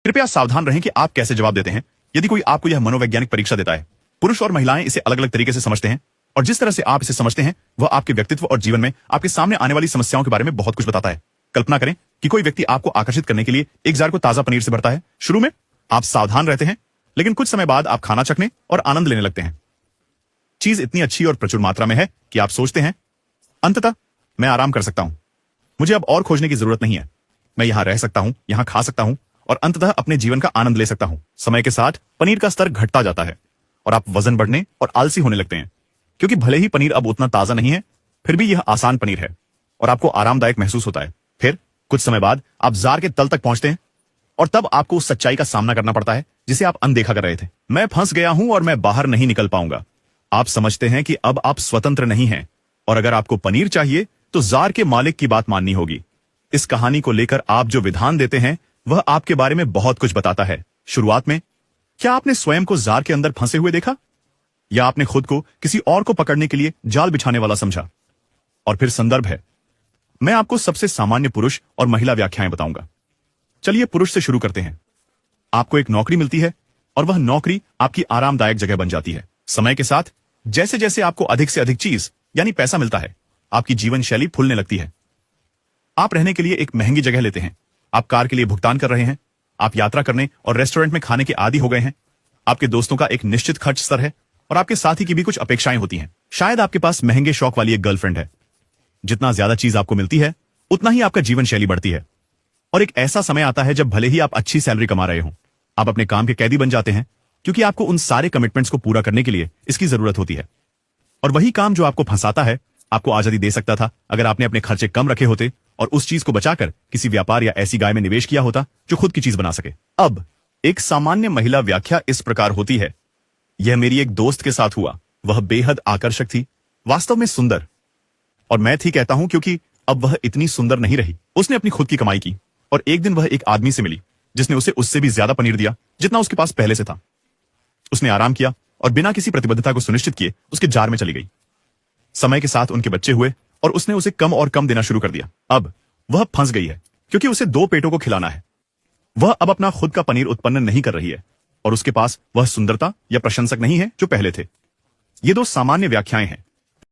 कृपया सावधान रहें कि आप कैसे जवाब देते हैं यदि कोई आपको यह मनोवैज्ञानिक परीक्षा देता है। पुरुष और महिलाएं इसे अलग अलग तरीके से समझते हैं और जिस तरह से आप इसे समझते हैं वह आपके व्यक्तित्व और जीवन में आपके सामने आने वाली समस्याओं के बारे में बहुत कुछ बताता है। कल्पना करें कि कोई व्यक्ति आपको आकर्षित करने के लिए एक जार को ताजा पनीर से भरता है। शुरू में आप सावधान रहते हैं, लेकिन कुछ समय बाद आप खाना चखने और आनंद लेने लगते हैं। चीज इतनी अच्छी और प्रचुर मात्रा में है कि आप सोचते हैं, अंततः मैं आराम कर सकता हूं, मुझे अब और खोजने की जरूरत नहीं है, मैं यहां रह सकता हूं, यहां खा सकता हूं और अंततः अपने जीवन का आनंद ले सकता हूं। समय के साथ पनीर का स्तर घटता जाता है और आप वजन बढ़ने और आलसी होने लगते हैं, क्योंकि भले ही पनीर अब उतना ताजा नहीं है, फिर भी यह आसान पनीर है और आपको आरामदायक महसूस होता है। फिर कुछ समय बाद आप जार के तल तक पहुंचते हैं और तब आपको उस सच्चाई का सामना करना पड़ता है जिसे आप अनदेखा कर रहे थे। मैं फंस गया हूं और मैं बाहर नहीं निकल पाऊंगा। आप समझते हैं कि अब आप स्वतंत्र नहीं हैं और अगर आपको पनीर चाहिए तो जार के मालिक की बात माननी होगी। इस कहानी को लेकर आप जो विधान देते हैं वह आपके बारे में बहुत कुछ बताता है। शुरुआत में क्या आपने स्वयं को जार के अंदर फंसे हुए देखा, या आपने खुद को किसी और को पकड़ने के लिए जाल बिछाने वाला समझा? और फिर संदर्भ है, मैं आपको सबसे सामान्य पुरुष और महिला व्याख्याएं बताऊंगा। चलिए पुरुष से शुरू करते हैं। आपको एक नौकरी मिलती है और वह नौकरी आपकी आरामदायक जगह बन जाती है। समय के साथ जैसे जैसे आपको अधिक से अधिक चीज यानी पैसा मिलता है, आपकी जीवन शैली फूलने लगती है। आप रहने के लिए एक महंगी जगह लेते हैं, आप कार के लिए भुगतान कर रहे हैं, आप यात्रा करने और रेस्टोरेंट में खाने के आदी हो गए हैं, आपके दोस्तों का एक निश्चित खर्च स्तर है और आपके साथी की भी कुछ अपेक्षाएं होती हैं। शायद आपके पास महंगे शौक वाली एक गर्लफ्रेंड है। जितना ज्यादा चीज आपको मिलती है उतना ही आपका जीवन शैली बढ़ती है और एक ऐसा समय आता है जब भले ही आप अच्छी सैलरी कमा रहे हो, आप अपने काम के कैदी बन जाते हैं, क्योंकि आपको उन सारे कमिटमेंट्स को पूरा करने के लिए इसकी जरूरत होती है। और वही काम जो आपको फंसाता है आपको आजादी दे सकता था अगर आपने अपने खर्चे कम रखे होते और उस चीज को बचाकर किसी व्यापार या ऐसी गाय में निवेश किया होता जो खुद की चीज बना सके। अब एक सामान्य महिला व्याख्या इस प्रकार होती है, यह मेरी एक दोस्त के साथ हुआ, वह बेहद आकर्षक थी, वास्तव में सुंदर, और मैं थी कहता हूं क्योंकि अब वह इतनी सुंदर नहीं रही। उसने अपनी खुद की कमाई की और एक दिन वह एक आदमी से मिली जिसने उसे उससे भी ज्यादा पनीर दिया जितना उसके पास पहले से था। उसने आराम किया और बिना किसी प्रतिबद्धता को सुनिश्चित किए उसके जार में चली गई। समय के साथ उनके बच्चे हुए और उसने उसे कम और कम देना शुरू कर दिया। अब वह फंस गई है क्योंकि उसे 2 पेटों को खिलाना है। वह अब अपना खुद का पनीर उत्पन्न नहीं कर रही है और उसके पास वह सुंदरता या प्रशंसक नहीं है जो पहले थे। ये 2 सामान्य व्याख्याएं हैं